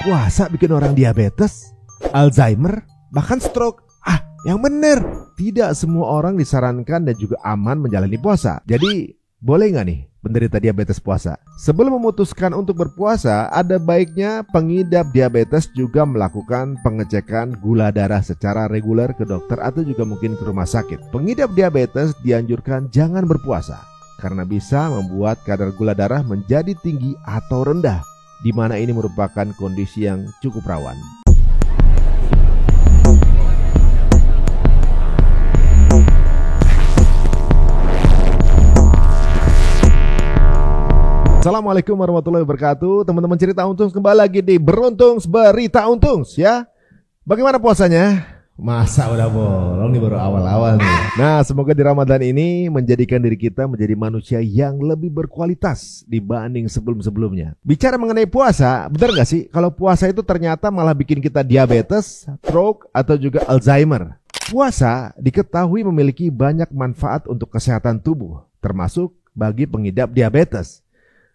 Puasa bikin orang diabetes, Alzheimer, bahkan stroke. Yang bener, tidak semua orang disarankan dan juga aman menjalani puasa. Jadi, boleh nggak nih penderita diabetes puasa? Sebelum memutuskan untuk berpuasa, ada baiknya pengidap diabetes juga melakukan pengecekan gula darah secara reguler ke dokter atau juga mungkin ke rumah sakit. Pengidap diabetes dianjurkan jangan berpuasa karena bisa membuat kadar gula darah menjadi tinggi atau rendah, di mana ini merupakan kondisi yang cukup rawan. Assalamualaikum warahmatullahi wabarakatuh. Teman-teman cerita untung kembali lagi di Beruntungs Berita Untungs ya. Bagaimana puasanya? Masa udah bolong nih, baru awal-awal nih. Nah, semoga di Ramadan ini menjadikan diri kita menjadi manusia yang lebih berkualitas dibanding sebelum-sebelumnya. Bicara mengenai puasa, benar gak sih kalau puasa itu ternyata malah bikin kita diabetes, stroke, atau juga Alzheimer? Puasa diketahui memiliki banyak manfaat untuk kesehatan tubuh, termasuk bagi pengidap diabetes.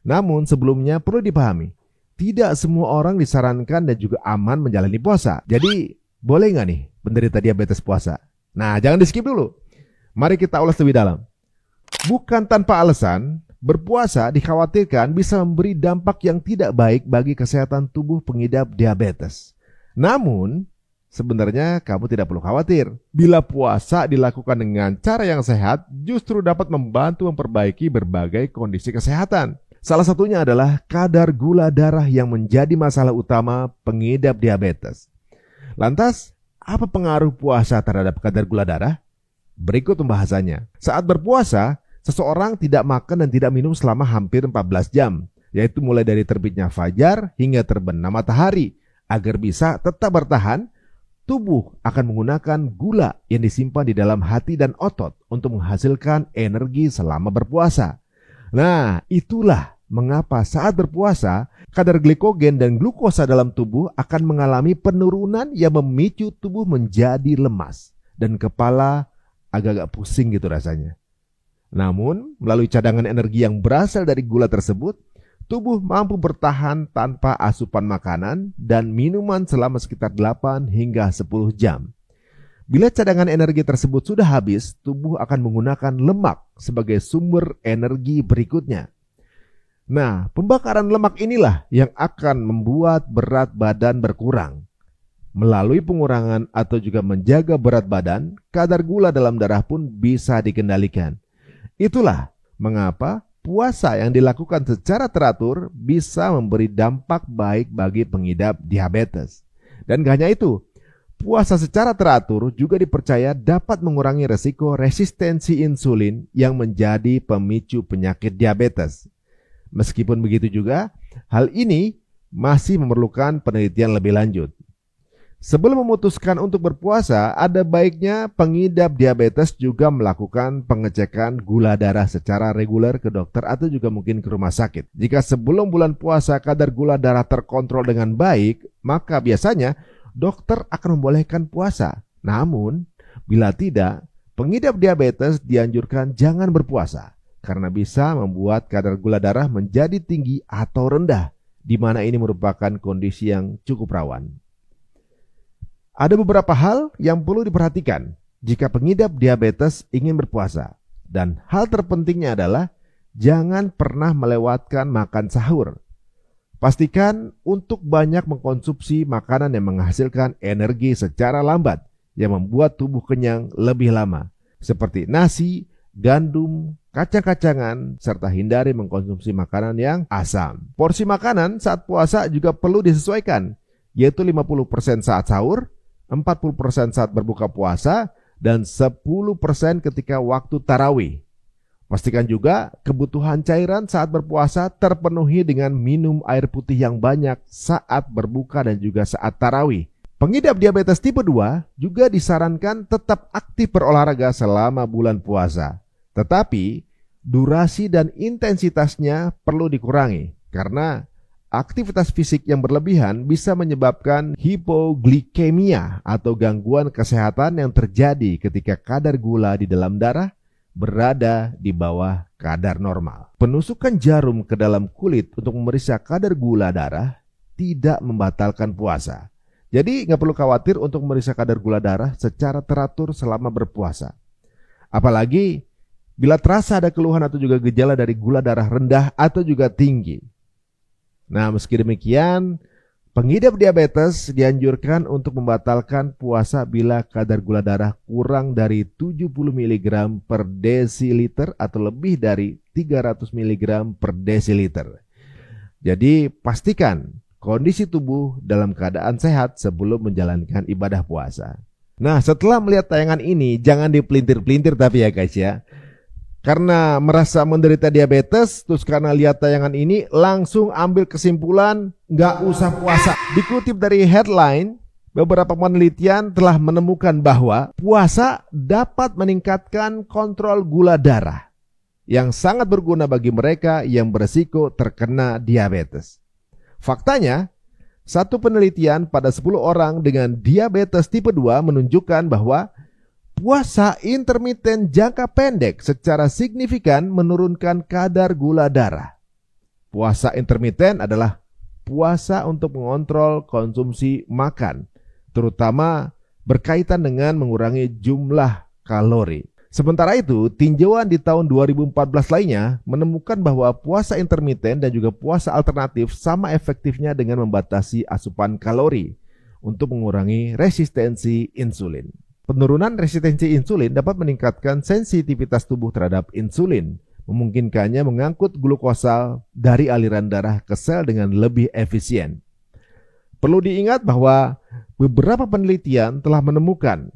Namun sebelumnya perlu dipahami, tidak semua orang disarankan dan juga aman menjalani puasa. Jadi boleh nggak nih penderita diabetes puasa? Nah, jangan di skip dulu. Mari kita ulas lebih dalam. Bukan tanpa alasan, berpuasa dikhawatirkan bisa memberi dampak yang tidak baik bagi kesehatan tubuh pengidap diabetes. Namun sebenarnya kamu tidak perlu khawatir. Bila puasa dilakukan dengan cara yang sehat, justru dapat membantu memperbaiki berbagai kondisi kesehatan. Salah satunya adalah kadar gula darah yang menjadi masalah utama pengidap diabetes. Lantas, apa pengaruh puasa terhadap kadar gula darah? Berikut pembahasannya. Saat berpuasa, seseorang tidak makan dan tidak minum selama hampir 14 jam, yaitu mulai dari terbitnya fajar hingga terbenam matahari. Agar bisa tetap bertahan, tubuh akan menggunakan gula yang disimpan di dalam hati dan otot untuk menghasilkan energi selama berpuasa. Nah, itulah mengapa saat berpuasa, kadar glikogen dan glukosa dalam tubuh akan mengalami penurunan yang memicu tubuh menjadi lemas dan kepala agak-agak pusing gitu rasanya. Namun, melalui cadangan energi yang berasal dari gula tersebut, tubuh mampu bertahan tanpa asupan makanan dan minuman selama sekitar 8 hingga 10 jam. Bila cadangan energi tersebut sudah habis, tubuh akan menggunakan lemak sebagai sumber energi berikutnya. Nah, pembakaran lemak inilah yang akan membuat berat badan berkurang. Melalui pengurangan atau juga menjaga berat badan, kadar gula dalam darah pun bisa dikendalikan. Itulah mengapa puasa yang dilakukan secara teratur bisa memberi dampak baik bagi pengidap diabetes. Dan gak hanya itu, puasa secara teratur juga dipercaya dapat mengurangi resiko resistensi insulin yang menjadi pemicu penyakit diabetes. Meskipun begitu juga, hal ini masih memerlukan penelitian lebih lanjut. Sebelum memutuskan untuk berpuasa, ada baiknya pengidap diabetes juga melakukan pengecekan gula darah secara reguler ke dokter atau juga mungkin ke rumah sakit. Jika sebelum bulan puasa kadar gula darah terkontrol dengan baik, maka biasanya dokter akan membolehkan puasa. Namun, bila tidak, pengidap diabetes dianjurkan jangan berpuasa karena bisa membuat kadar gula darah menjadi tinggi atau rendah, di mana ini merupakan kondisi yang cukup rawan. Ada beberapa hal yang perlu diperhatikan jika pengidap diabetes ingin berpuasa, dan hal terpentingnya adalah jangan pernah melewatkan makan sahur. Pastikan untuk banyak mengkonsumsi makanan yang menghasilkan energi secara lambat yang membuat tubuh kenyang lebih lama, seperti nasi, gandum, kacang-kacangan, serta hindari mengkonsumsi makanan yang asam. Porsi makanan saat puasa juga perlu disesuaikan, yaitu 50% saat sahur, 40% saat berbuka puasa, dan 10% ketika waktu tarawih. Pastikan juga kebutuhan cairan saat berpuasa terpenuhi dengan minum air putih yang banyak saat berbuka dan juga saat tarawih. Pengidap diabetes tipe 2 juga disarankan tetap aktif berolahraga selama bulan puasa. Tetapi durasi dan intensitasnya perlu dikurangi karena aktivitas fisik yang berlebihan bisa menyebabkan hipoglikemia atau gangguan kesehatan yang terjadi ketika kadar gula di dalam darah berada di bawah kadar normal. Penusukan jarum ke dalam kulit untuk memeriksa kadar gula darah tidak membatalkan puasa. Jadi nggak perlu khawatir untuk memeriksa kadar gula darah secara teratur selama berpuasa. Apalagi bila terasa ada keluhan atau juga gejala dari gula darah rendah atau juga tinggi. Nah, meski demikian, pengidap diabetes dianjurkan untuk membatalkan puasa bila kadar gula darah kurang dari 70 mg per desiliter atau lebih dari 300 mg per desiliter. Jadi pastikan kondisi tubuh dalam keadaan sehat sebelum menjalankan ibadah puasa. Nah, setelah melihat tayangan ini, jangan dipelintir-pelintir tapi ya guys ya. Karena merasa menderita diabetes, terus karena lihat tayangan ini langsung ambil kesimpulan nggak usah puasa. Dikutip dari headline, beberapa penelitian telah menemukan bahwa puasa dapat meningkatkan kontrol gula darah yang sangat berguna bagi mereka yang beresiko terkena diabetes. Faktanya, satu penelitian pada 10 orang dengan diabetes tipe 2 menunjukkan bahwa puasa intermiten jangka pendek secara signifikan menurunkan kadar gula darah. Puasa intermiten adalah puasa untuk mengontrol konsumsi makan, terutama berkaitan dengan mengurangi jumlah kalori. Sementara itu, tinjauan di tahun 2014 lainnya menemukan bahwa puasa intermiten dan juga puasa alternatif sama efektifnya dengan membatasi asupan kalori untuk mengurangi resistensi insulin. Penurunan resistensi insulin dapat meningkatkan sensitivitas tubuh terhadap insulin, memungkinkannya mengangkut glukosa dari aliran darah ke sel dengan lebih efisien. Perlu diingat bahwa beberapa penelitian telah menemukan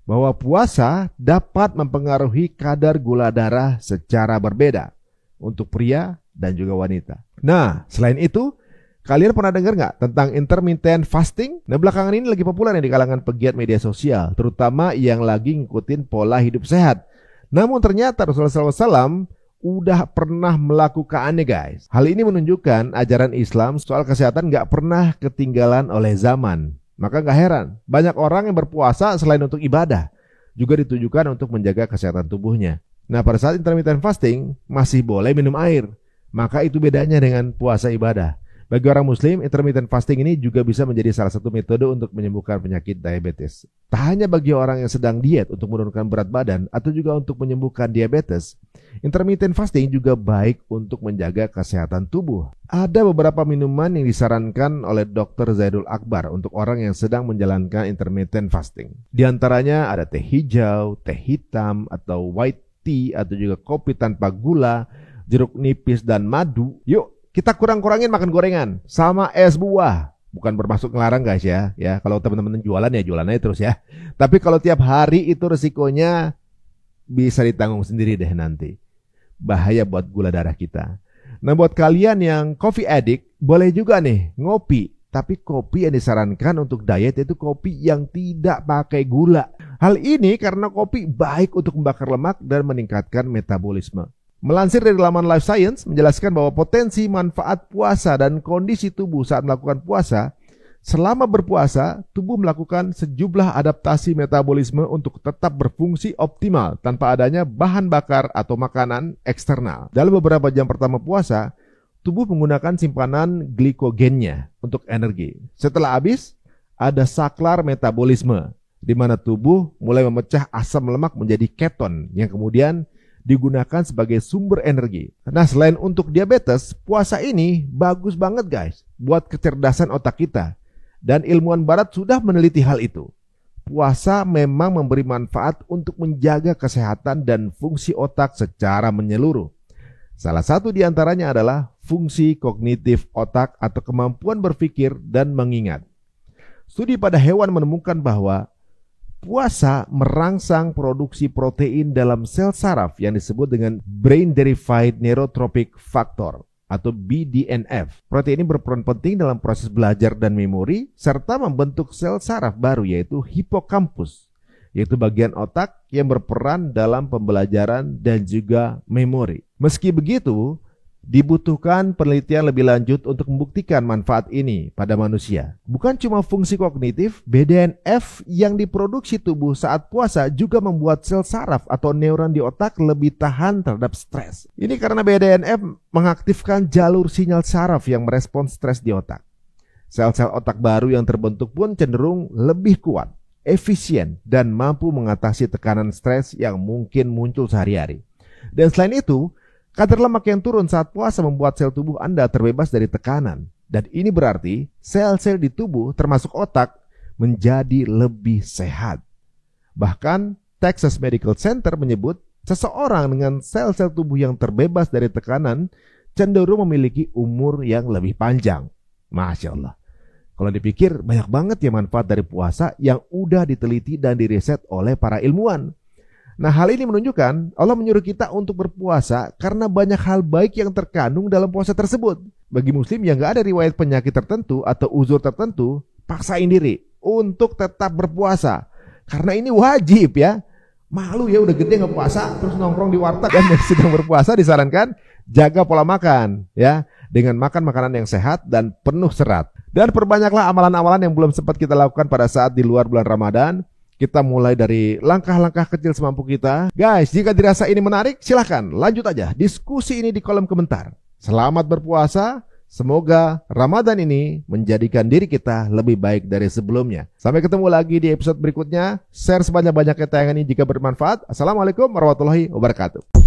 bahwa puasa dapat mempengaruhi kadar gula darah secara berbeda untuk pria dan juga wanita. Nah, selain itu, kalian pernah dengar nggak tentang intermittent fasting? Nah, belakangan ini lagi populer di kalangan pegiat media sosial, terutama yang lagi ngikutin pola hidup sehat. Namun ternyata Rasulullah SAW udah pernah melakukannya guys. Hal ini menunjukkan ajaran Islam soal kesehatan nggak pernah ketinggalan oleh zaman. Maka nggak heran, banyak orang yang berpuasa selain untuk ibadah, juga ditujukan untuk menjaga kesehatan tubuhnya. Nah, pada saat intermittent fasting masih boleh minum air, maka itu bedanya dengan puasa ibadah. Bagi orang muslim, intermittent fasting ini juga bisa menjadi salah satu metode untuk menyembuhkan penyakit diabetes. Tak hanya bagi orang yang sedang diet untuk menurunkan berat badan atau juga untuk menyembuhkan diabetes, intermittent fasting juga baik untuk menjaga kesehatan tubuh. Ada beberapa minuman yang disarankan oleh Dr. Zaidul Akbar untuk orang yang sedang menjalankan intermittent fasting. Di antaranya ada teh hijau, teh hitam atau white tea atau juga kopi tanpa gula, jeruk nipis dan madu. Yuk, kita kurang-kurangin makan gorengan sama es buah. Bukan bermaksud ngelarang guys ya. Ya, kalau teman-teman jualan ya jualan aja terus ya. Tapi kalau tiap hari itu resikonya bisa ditanggung sendiri deh nanti. Bahaya buat gula darah kita. Nah, buat kalian yang coffee addict, boleh juga nih ngopi. Tapi kopi yang disarankan untuk diet itu kopi yang tidak pakai gula. Hal ini karena kopi baik untuk membakar lemak dan meningkatkan metabolisme. Melansir dari laman Life Science menjelaskan bahwa potensi manfaat puasa dan kondisi tubuh saat melakukan puasa, selama berpuasa, tubuh melakukan sejumlah adaptasi metabolisme untuk tetap berfungsi optimal tanpa adanya bahan bakar atau makanan eksternal. Dalam beberapa jam pertama puasa, tubuh menggunakan simpanan glikogennya untuk energi. Setelah habis, ada saklar metabolisme, di mana tubuh mulai memecah asam lemak menjadi keton yang kemudian digunakan sebagai sumber energi. Nah, selain untuk diabetes, puasa ini bagus banget guys buat kecerdasan otak kita. Dan ilmuwan barat sudah meneliti hal itu. Puasa memang memberi manfaat untuk menjaga kesehatan dan fungsi otak secara menyeluruh. Salah satu di antaranya adalah fungsi kognitif otak atau kemampuan berpikir dan mengingat. Studi pada hewan menemukan bahwa puasa merangsang produksi protein dalam sel saraf yang disebut dengan Brain Derived Neurotrophic Factor atau BDNF. Protein ini berperan penting dalam proses belajar dan memori serta membentuk sel saraf baru yaitu hipokampus, yaitu bagian otak yang berperan dalam pembelajaran dan juga memori. Meski begitu, dibutuhkan penelitian lebih lanjut untuk membuktikan manfaat ini pada manusia. Bukan cuma fungsi kognitif, BDNF yang diproduksi tubuh saat puasa juga membuat sel saraf atau neuron di otak lebih tahan terhadap stres. Ini karena BDNF mengaktifkan jalur sinyal saraf yang merespons stres di otak. Sel-sel otak baru yang terbentuk pun cenderung lebih kuat, efisien, dan mampu mengatasi tekanan stres yang mungkin muncul sehari-hari. Dan selain itu, kadar lemak yang turun saat puasa membuat sel tubuh Anda terbebas dari tekanan. Dan ini berarti sel-sel di tubuh termasuk otak menjadi lebih sehat. Bahkan Texas Medical Center menyebut seseorang dengan sel-sel tubuh yang terbebas dari tekanan cenderung memiliki umur yang lebih panjang. Masya Allah. Kalau dipikir banyak banget ya manfaat dari puasa yang udah diteliti dan diriset oleh para ilmuwan. Nah, hal ini menunjukkan Allah menyuruh kita untuk berpuasa karena banyak hal baik yang terkandung dalam puasa tersebut. Bagi muslim yang gak ada riwayat penyakit tertentu atau uzur tertentu, paksain diri untuk tetap berpuasa. Karena ini wajib ya. Malu ya udah gede nggak puasa terus nongkrong di warteg dan sedang berpuasa disarankan jaga pola makan ya dengan makan makanan yang sehat dan penuh serat. Dan perbanyaklah amalan-amalan yang belum sempat kita lakukan pada saat di luar bulan Ramadan. Kita mulai dari langkah-langkah kecil semampu kita. Guys, jika dirasa ini menarik silahkan lanjut aja diskusi ini di kolom komentar. Selamat berpuasa. Semoga Ramadan ini menjadikan diri kita lebih baik dari sebelumnya. Sampai ketemu lagi di episode berikutnya. Share sebanyak-banyaknya tayangan ini jika bermanfaat. Assalamualaikum warahmatullahi wabarakatuh.